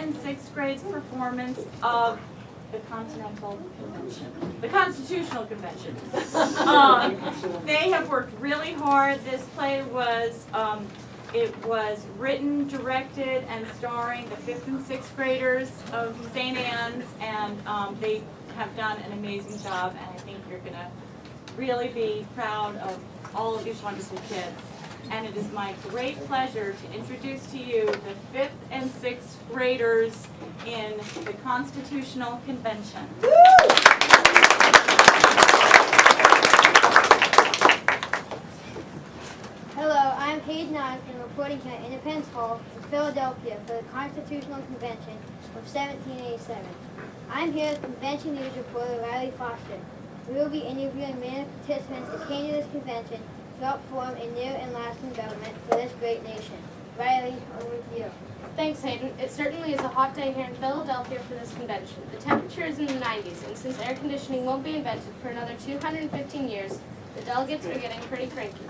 and 6th grade's performance of the Continental Convention, the Constitutional Convention. They have worked really hard. This play was, it was written, directed, and starring the 5th and 6th graders of St. Anne's, and they have done an amazing job, and I think you're going to really be proud of all of these wonderful kids. And it is my great pleasure to introduce to you the 5th and 6th graders in the Constitutional Convention. Hello, I'm Hayden Osborne, reporting here at Independence Hall in Philadelphia for the Constitutional Convention of 1787. I'm here as convention news reporter Riley Foster. We will be interviewing many participants that came to this convention to help form a new and lasting government for this great nation. Riley, over to you. Thanks, Hayden. It certainly is a hot day here in Philadelphia for this convention. The temperature is in the 90s, and since air conditioning won't be invented for another 215 years, the delegates are getting pretty cranky.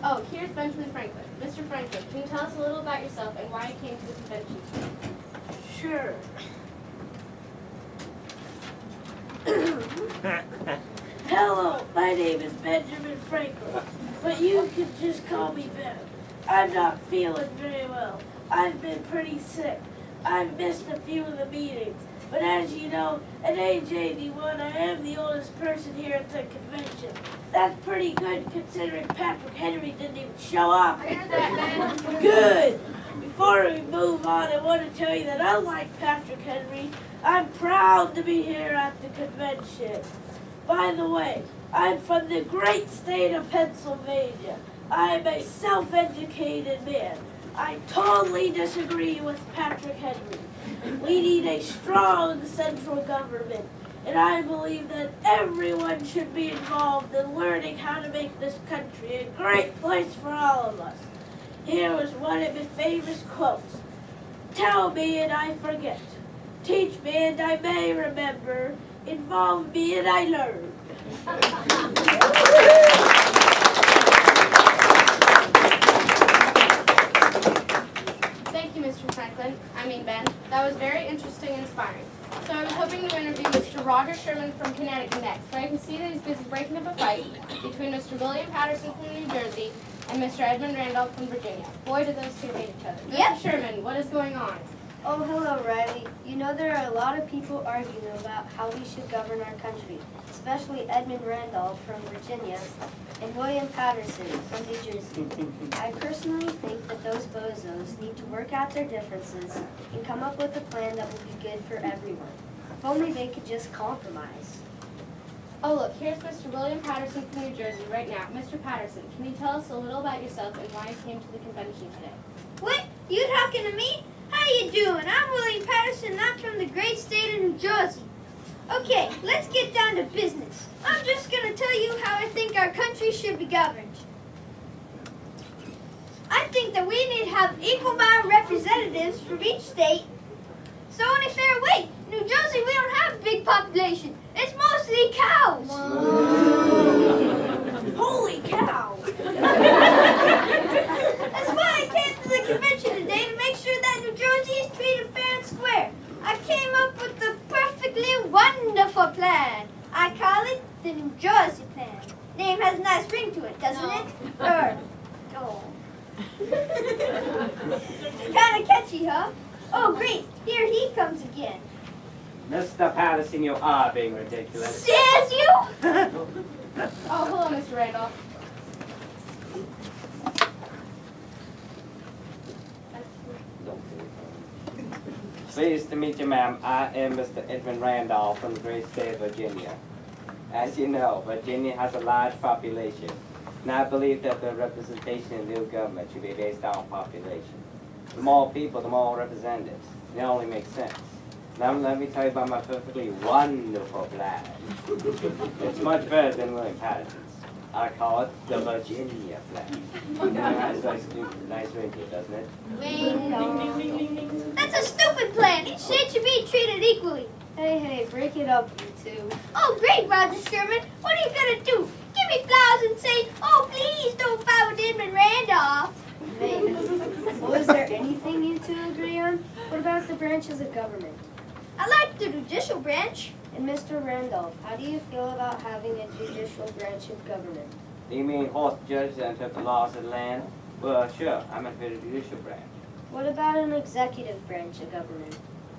Oh, here's Benjamin Franklin. Mr. Franklin, can you tell us a little about yourself and why you came to the convention today? Sure. Hello, my name is Benjamin Franklin, but you can just call me Ben. I'm not feeling very well. I've been pretty sick. I've missed a few of the meetings, but as you know, at age 81, I am the oldest person here at the convention. That's pretty good considering Patrick Henry didn't even show up. I heard that, Ben. Good. Before we move on, I want to tell you that unlike Patrick Henry, I'm proud to be here at the convention. By the way, I'm from the great state of Pennsylvania. I'm a self-educated man. I totally disagree with Patrick Henry. We need a strong central government, and I believe that everyone should be involved in learning how to make this country a great place for all of us. Here is one of his famous quotes. Tell me and I forget. Teach me and I may remember. Involve me and I learn. Thank you, Mr. Franklin. Ben. That was very interesting and inspiring. So I was hoping to interview Mr. Roger Sherman from Connecticut next, but I can see that he's busy breaking up a fight between Mr. William Patterson from New Jersey and Mr. Edmund Randolph from Virginia. Boy, do those two hate each other. Yep. Mr. Sherman, what is going on? Oh, hello, Riley. You know, there are a lot of people arguing about how we should govern our country, especially Edmund Randolph from Virginia and William Patterson from New Jersey. I personally think that those bozos need to work out their differences and come up with a plan that will be good for everyone. If only they could just compromise. Oh, look, here's Mr. William Patterson from New Jersey right now. Mr. Patterson, can you tell us a little about yourself and why you came to the convention today? What? You talking to me? How you doing? I'm William Patterson, and I'm from the great state of New Jersey. Okay, let's get down to business. I'm just going to tell you how I think our country should be governed. I think that we need to have equal amount of representatives from each state. So in a fair way, New Jersey, we don't have a big population. It's mostly cows. Holy cow! That's why I came to the convention today, to make sure that New Jersey is treated fair and square. I came up with a perfectly wonderful plan. I call it the New Jersey Plan. Name has a nice ring to it, doesn't it? Oh. Kind of catchy, huh? Oh, great. Here he comes again. Mr. Patterson, you are being ridiculous. Says you? Oh, hello, Mr. Randolph. Pleased to meet you, ma'am. I am Mr. Edmund Randolph from the great state of Virginia. As you know, Virginia has a large population, and I believe that the representation in new government should be based on population. The more people, the more representatives. It only makes sense. Now let me tell you about my perfectly wonderful plan. It's much better than William Patterson's. I call it the Virginia Plan. Nice ring to it, doesn't it? That's a stupid plan. Each state should be treated equally. Hey, break it up, you two. Oh, great, Roger Sherman. What are you going to do? Give me flowers and say, oh, please don't fight with Edmund Randolph. Well, is there anything you two agree on? What about the branches of government? I like the judicial branch. And Mr. Randolph, how do you feel about having a judicial branch of government? Do you mean horse judges that interpret the laws of the land? Well, sure, I'm in the judicial branch. What about an executive branch of government?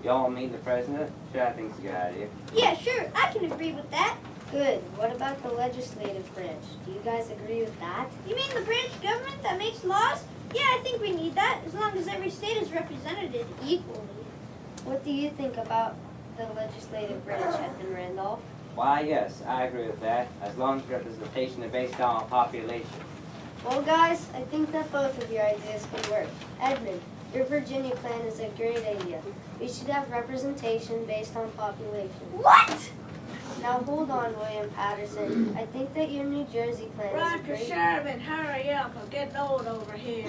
Y'all mean the president? Sure, I think it's a good idea. Yeah, sure, I can agree with that. Good. What about the legislative branch? Do you guys agree with that? You mean the branch of government that makes laws? Yeah, I think we need that, as long as every state is represented equally. What do you think about the legislative branch, Edmund Randolph? Why, yes, I agree with that, as long as representation is based on population. Well, guys, I think that both of your ideas could work. Edmund, your Virginia plan is a great idea. We should have representation based on population. What? Now hold on, William Patterson. I think that your New Jersey plan is a Roger great... Sherman, hurry up. I'm getting old over here.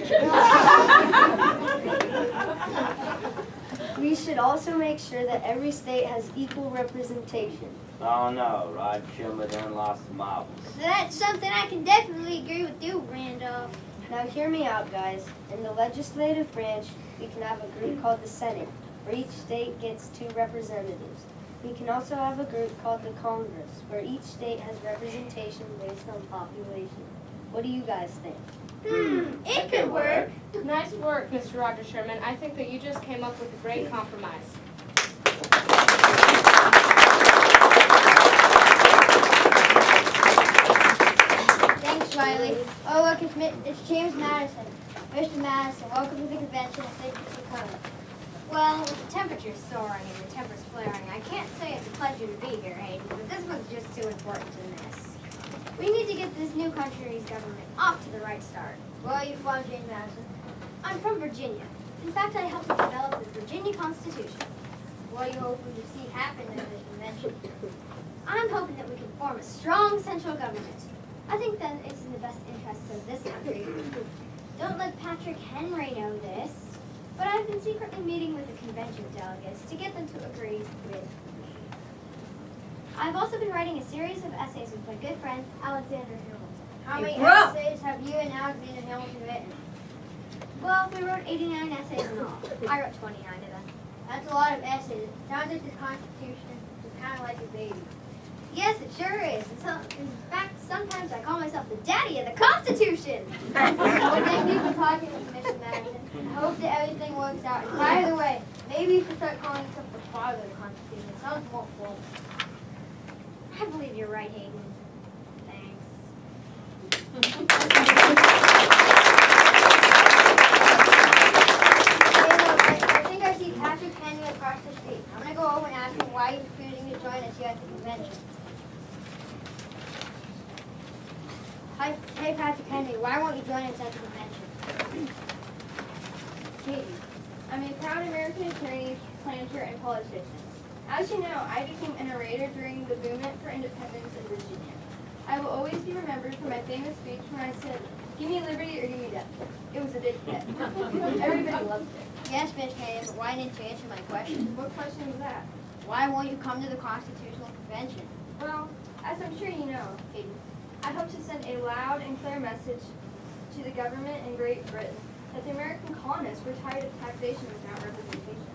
We should also make sure that every state has equal representation. Oh no, Roger Sherman done lost the marbles. That's something I can definitely agree with you, Randolph. Now hear me out, guys. In the legislative branch, we can have a group called the Senate, where each state gets 2 representatives. We can also have a group called the Congress, where each state has representation based on population. What do you guys think? It could work. Nice work, Mr. Roger Sherman. I think that you just came up with a great compromise. Thanks, Riley. Oh, look, it's James Madison. Mr. Madison, welcome to the convention and thank you for coming. Well, with the temperature soaring and the tempers flaring, I can't say it's a pleasure to be here, Hayden, but this one's just too important to miss. We need to get this new country's government off to the right start. Where are you from, James Madison? I'm from Virginia. In fact, I helped develop the Virginia Constitution. What are you hoping to see happen at the convention? I'm hoping that we can form a strong central government. I think that it's in the best interests of this country. Don't let Patrick Henry know this, but I've been secretly meeting with the convention delegates to get them to agree with me. I've also been writing a series of essays with my good friend, Alexander Hamilton. How many Bro. essays have you and Alexander Hamilton written? Well, we wrote 89 essays in all. I wrote 29 of them. That's a lot of essays. It sounds like the Constitution is kind of like a baby. Yes, it sure is. And so, in fact, sometimes I call myself the daddy of the Constitution. Well, thank you for talking with me, Mr. Madison. I hope that everything works out. And by the way, maybe you should start calling yourself the father of the Constitution. It sounds more formal. I believe you're right, Hayden. Thanks. Hey, look, I think I see Patrick Henry across the street. I'm going to go over and ask him why he's refusing to join us here at the convention. Hi, hey, Patrick Henry, why won't you join us at the convention? Katie, I'm a proud American attorney, planter, and politician. As you know, I became an orator during the movement for independence in Virginia. I will always be remembered for my famous speech when I said, "Give me liberty or give me death." It was a big hit. Everybody loved it. Yes, Miss Hayden, but why didn't you answer my question? What question was that? Why won't you come to the Constitutional Convention? Well, as I'm sure you know, Katie, I hope to send a loud and clear message to the government in Great Britain that the American colonists were tired of taxation without representation.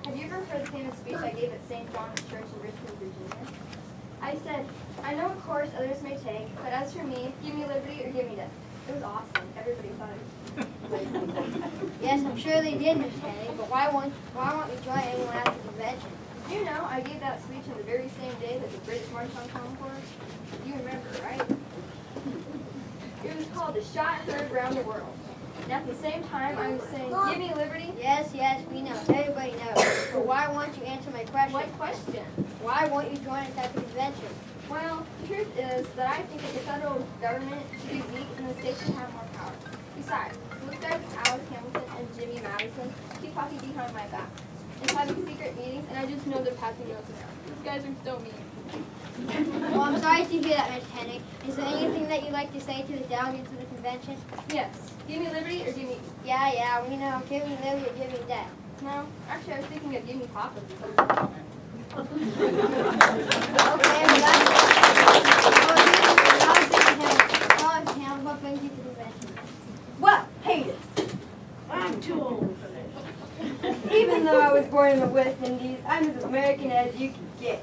Have you ever heard the famous speech I gave at St. John's Church in Richmond, Virginia? I said, "I know a course others may take, but as for me, give me liberty or give me death." It was awesome. Everybody thought it was. Yes, I'm sure they did, Miss Henry, but why won't you join anyone at the convention? Did you know I gave that speech on the very same day that the British marched on Concord? You remember, right? It was called The Shot Heard Round the World. And at the same time, I was saying, "Give me liberty." Yes, we know. Everybody knows. But why won't you answer my question? What question? Why won't you join us at the convention? Well, the truth is that I think that the federal government should be weak and the states should have more power. Besides, those guys Alex Hamilton and Jimmy Madison keep talking behind my back and having secret meetings, and I just know they're passing notes around. These guys are so mean. Well, I'm sorry to hear that, Miss Henry. Is there anything that you'd like to say to the delegates of the convention? Yes. Give me liberty or give me... Yeah, we know. Give me liberty or give me death. No, actually, I was thinking of give me papa. Okay, well, that's what brings you to the convention? Well, hate it. I'm too old for this. Even Even though I was born in the West Indies, I'm as American as you can get.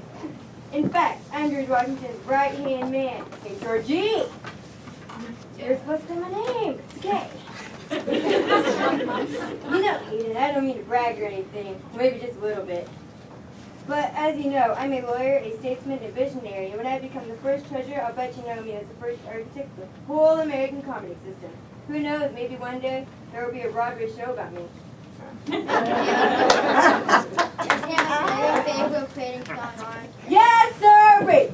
In fact, I'm George Washington's right-hand man. Hey, Georgie! You're supposed to say my name. It's okay. You know, Hayden, I don't mean to brag or anything. Maybe just a little bit. But as you know, I'm a lawyer, a statesman, a visionary, and when I become the first treasurer, I'll bet you know me as the first architect of the whole American comedy system. Who knows, maybe one day there will be a Broadway show about me. Yes, sir! Wait.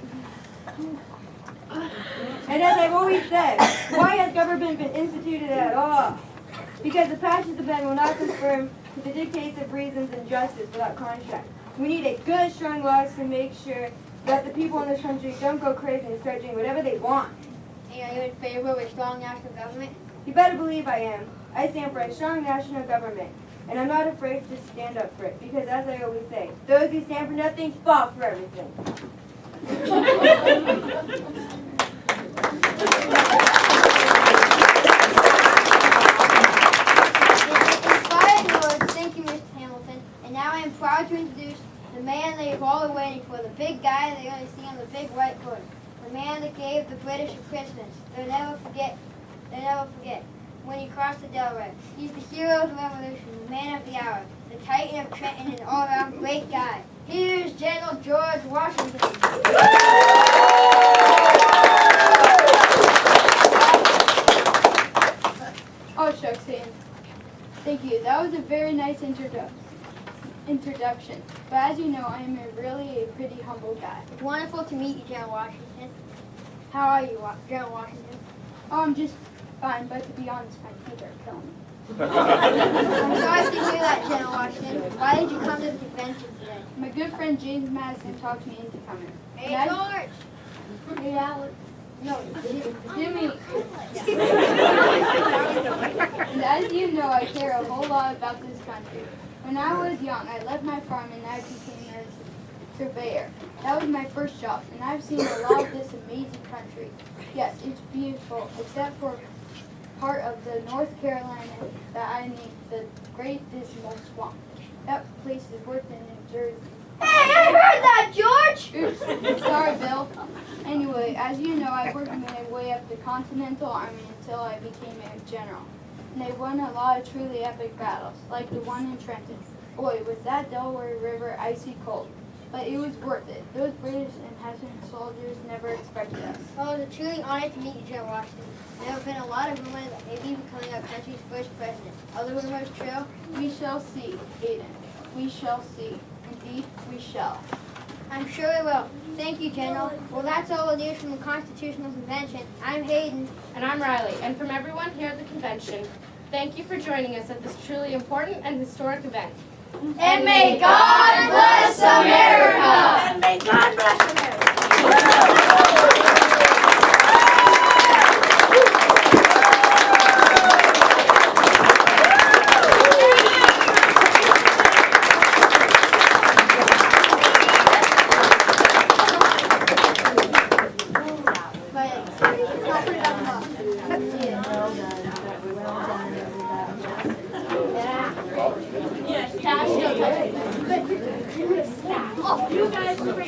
And as I've always said, why has government been instituted at all? Because the passions of men will not conform to the dictates of reasons and justice without contract. We need a good, strong laws to make sure that the people in this country don't go crazy and start doing whatever they want. And are you in favor of a strong national government? You better believe I am. I stand for a strong national government, and I'm not afraid to stand up for it, because as I always say, those who stand for nothing fall for everything. Inspiring words, thank you, Mr. Hamilton. And now I am proud to introduce the man they have all been waiting for, the big guy they only see on the big white horse, the man that gave the British a Christmas. They'll never forget, when he crossed the Delaware. He's the hero of the Revolution, the man of the hour, the Titan of Trenton, and an all-around great guy. Here's General George Washington. Oh, shucks, Hayden. Thank you. That was a very nice introduction. But as you know, I am a pretty humble guy. It's wonderful to meet you, General Washington. How are you? General Washington. Oh, I'm just fine, but to be honest, my feet are killing me. I'm sorry to hear that, General Washington. Why did you come to the convention today? My good friend James Madison talked me into coming. Hey, And George! Hey, Alex. No, Jimmy. And as you know, I care a whole lot about this country. When I was young, I left my farm and I became a surveyor. That was my first job, and I've seen a lot of this amazing country. Yes, it's beautiful, except for part of the North Carolina that I named the Great Dismal Swamp. That place is worse than New Jersey. Hey, I heard that, George! Oops, sorry, Bill. Anyway, as you know, I worked my way up the Continental Army until I became a general. And they won a lot of truly epic battles, like the one in Trenton. Boy, was that Delaware River icy cold. But it was worth it. Those British and Hessian soldiers never expected us. Well, it's a truly honor to meet you, General Washington. There have been a lot of rumors that maybe you're becoming our country's first president. Are the rumors true? We shall see, Hayden. We shall see. Indeed, we shall. I'm sure we will. Thank you, General. Well, that's all the news from the Constitutional Convention. I'm Hayden. And I'm Riley. And from everyone here at the convention, thank you for joining us at this truly important and historic event. And may God bless America! And may God bless America! You guys